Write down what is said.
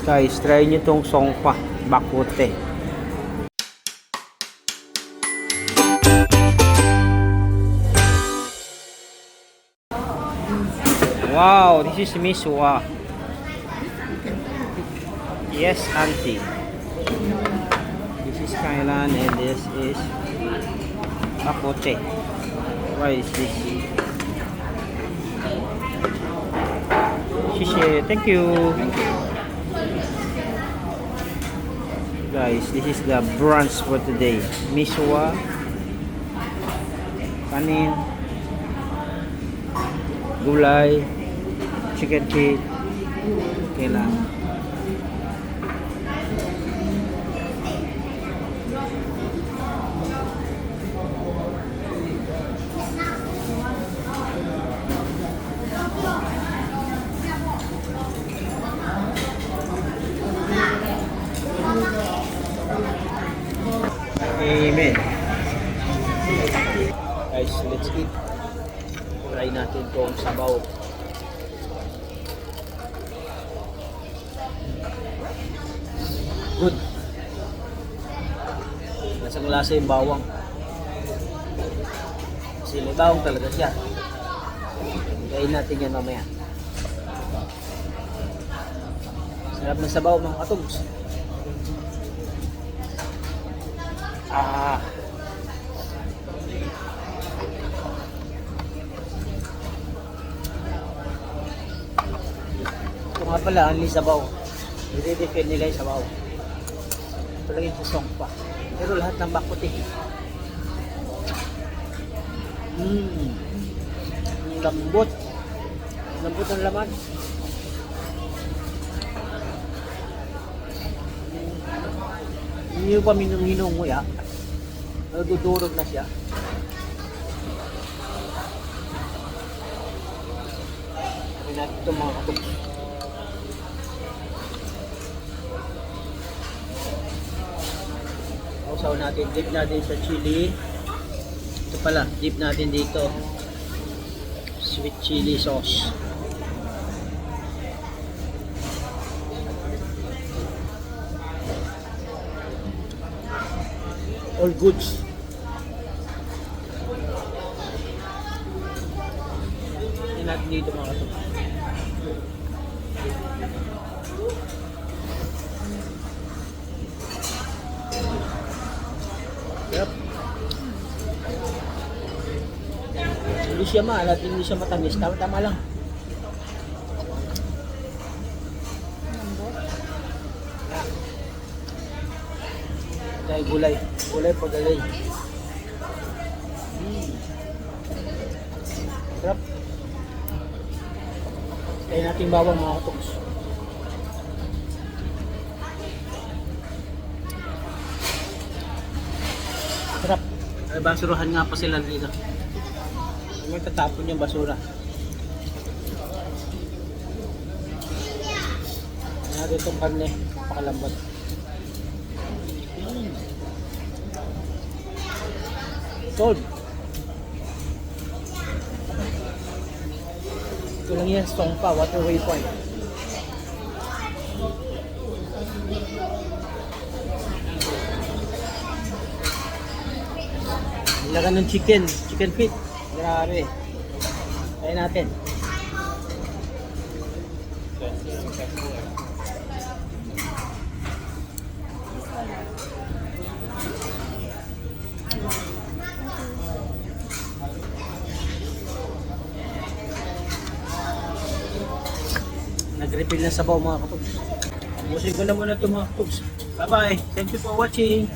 Guys, try nyo tong songpa bakote. Wow, this is miswa. Yes, auntie. This is kailan and this is bakote. Why is this? Shishe, thank you. Guys, this is the brunch for today. Miswa, kanin, gulay, chicken feet. Okay lang. Amen. Guys, let's eat. Try natin kung sabaw. Good. Lasang lasa yung bawang. Kasi may bawang talaga siya. Kain natin yan mamaya. Sarap ng sabaw mga katugs. Ito nga pala, only sabaw. I-defend nila yung sabaw. Ito lang yung susong pa. Pero lahat ng bakote. Lambot. Lambot ng laman. Hindi pa minong-hinong mo ya. Nagdudurog na siya. Sabi natin ito mga katugs. Usaw natin, dip natin sa chili. Ito pala, dip natin dito. Sweet chili sauce. All goods. Hindi natin dito mga katugs. Yep. Hindi siya maalat, hindi siya matamis. Tama-tama lang. Dahil gulay. Gulay po galay. Sarap. Kaya natin bawang mga katugs. Sarap. Ay, basurahan nga pa sila dito. May tatapon yung basura. Natin itong karne. Napakalambot. Sold. Ito lang yan, Songpa, Waterway Point. Nilagan ng chicken feet. Grabe. Kaya natin. Nag-refill na sabaw mga katugs. Ubusin ko na muna ito mga katugs. Bye bye. Thank you for watching.